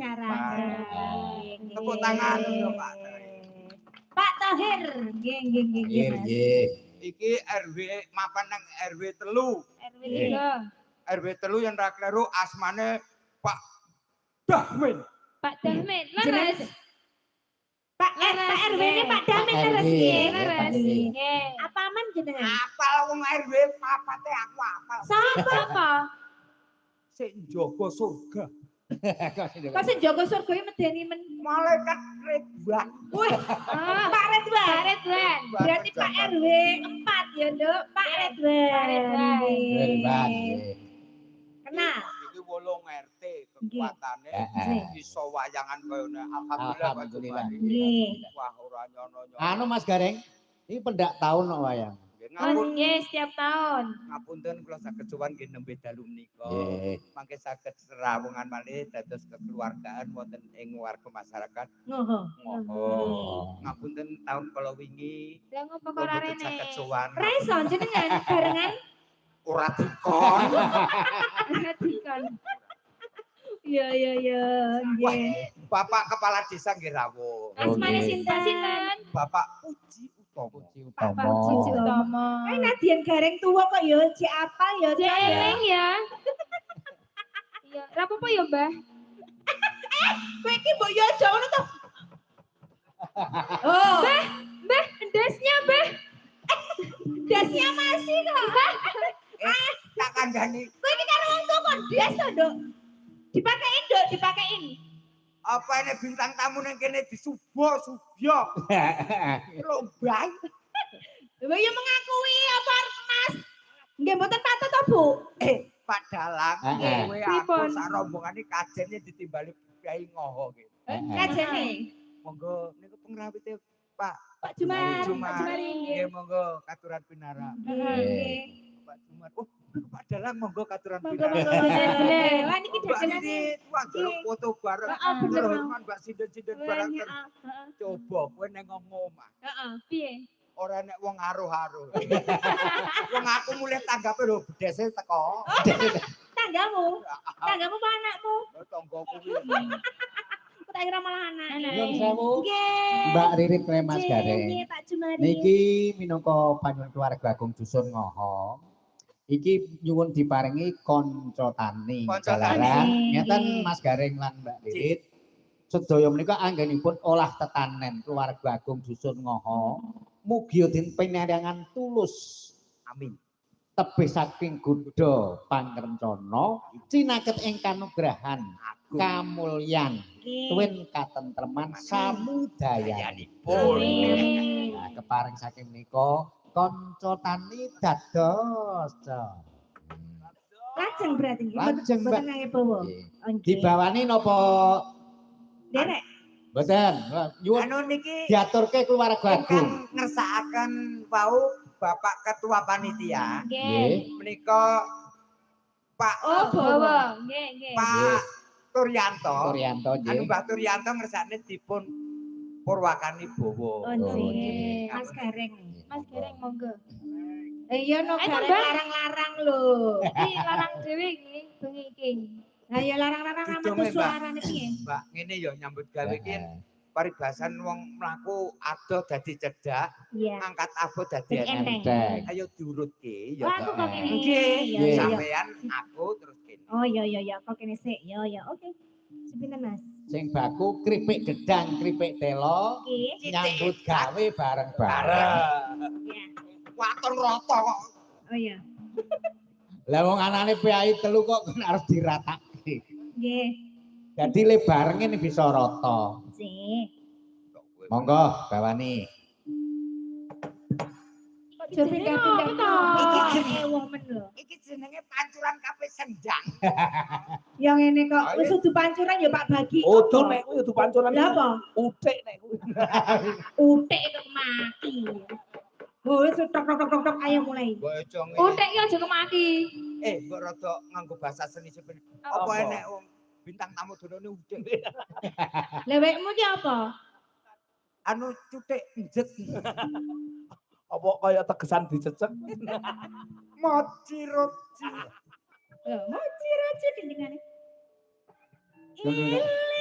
masyarakat. Tepuk tangan untuk Pak. Pak Tahir, nggih. Iki RW mapan nang RW 3. RW 3. RW 3 yang ra kleru asmane Pak Dahmin. Pak Dahmin, leres. Pak RW ini Pak Dahmin leres nggih. Leres. Nggih. Apa man jenengan? Apal wong RW papate aku apal. Sapa? Sing jaga surga. Kok sing jaga surga iki medeni Malaikat Ridwan. Wih, Pak Redwan. Berarti Pak RW 4 ya, Nduk. Pak Redwan. Kenal. Iki 8 RT kekuatane iso wayangan koyo alhamdulillah. Nggih. Wah ora nyono-nyono. Anu Mas Gareng, ini pendak tahun kok wayang. Nggih, setiap tahun. Ngapunten kula saged sowan nggih nembe dalu menika. Mangke saged serawungan malih dados kekeluargaan wonten ing warga masyarakat. Ngoho. Ngapunten taun kala wingi. Lah ngopo kok ora rene? Saged sowan. Reso jenengan barengan. Ora dikon. Dikon. Iya. Nggih. Bapak kepala desa nggih rawuh. Asmane sinten? Bapak Puji Utomo. Pak Puji Utomo. Nadyan Gareng tuwa kok ya cek apa ya Cek eling ya. Iya, ora apa-apa ya, Mbah. Kowe iki mbok yo aja ngono to. Oh, Mbah, ndasnya, Mbah. dasnya masih kok. Tak kandhani. Kowe iki karo wong tuwa kok das to, Nduk. Dipakein, Nduk, dipakein. Apa ini bintang tamu yang kene disubuh. Lombang. Lha yo mengakui apa Mas? Nggih mboten patut to, Bu? Pak Dalang, kowe aku sak rombongan iki kajene ditimbali Kyai Ngoho iki. Kajene. Monggo niku pengrawite Pak Jumar. Nggih monggo katuran pinara. Nggih. Pak Jumar. Oh, Pak Dalang monggo katuran Monggo pinara. Lah niki dagelane. Wah, foto bareng. Bener. Mbak Sinden bareng. Coba kowe nang omah. Heeh. Piye? Ora nek wong aruh-aruh. Wong aku mulih tanggape lho bedese teko. Tanggamu apa anakmu? Tanggaku kuwi. Aku tak kira malah anak. Nyuwun sewu. Nggih. Mbak Ririt le Mas Gareng. Nggih, Pak Jumari. Niki minangka panjenengan keluarga Agung Dusun Ngoho. Iki nyuwun diparingi kanca tani jalaran. Ngeten Mas Gareng lan Mbak Ririt. Sedaya menika anggenipun olah tetanen keluarga Agung Dusun Ngoho. Mugi den pinaringan tulus. Amin. Tebih saking Gudha pangrencana cinaket ing kanugrahan kamulyan tuwin katentreman samudayanipun. Nah, keparing saking menika kanca tani dados. Lajeng berarti nggih. Lajeng, Mbak. Mboten ngangge bawa. Dibawani napa? Derek. Mboten. Nyuwun Anu niki diaturke keluarga Agung. ingkang ngersakaken wau Bapak Ketua Panitia. Nggih. Menika Pak Bawa. Nggih. Pak Turyanto. Turyanto Anu nggih. Mbah Turyanto ngersakne dipun purwakani Oh bowo. nggih. Mas Gareng. Mas Gareng monggo. Iya no Ayo, Gareng Mbak. larang-larang lho. Iki larang dhewe iki bengi iki. Lah ya larang-larang amat Didonge, Mbak. suarane piye? Mbak ngene ya nyambut gawe iki paribasan wong mlaku ado dadi cedak, Iya. angkat abot dadi Dadi enteng. enteng. Ayo diurutke Oh ya. aku kok kene. Nggih, Iya. sampean aku terus kene. Oh iya kok kene sik. Ya oke. Sepinten Mas? Sing baku kripik gedang, kripik telo, Nggih. nyambut gawe bareng-bareng. Iya. Waton rata kok. Oh iya. Lah wong anane piyai telu kok arep diratake. Nggih. Jadi le barenge ning bisa rata. Sik. Monggo bawani. Aja pindah-pindah. Iki Iki jenenge wong men lho. Iki jenenge pancuran kape sendang. Yang ngene kok wis kudu pancuran ya Pak Bagi. Udu nek kuwi udu pancuran. Lah apa? Utik nek kuwi. Utik kok mati. Oh, wis tok ayo mulai. Bocong. Utek iki aja kemaki. Mbok rada nganggo bahasa seni sebenarnya. Apa? Apa enek wong bintang tamu dolone udik. Lewekmu ki apa? Anu cutik njet. Apa kaya tegesan dicecek. Moci roci. Lho, mau ciro-ciro dendengane.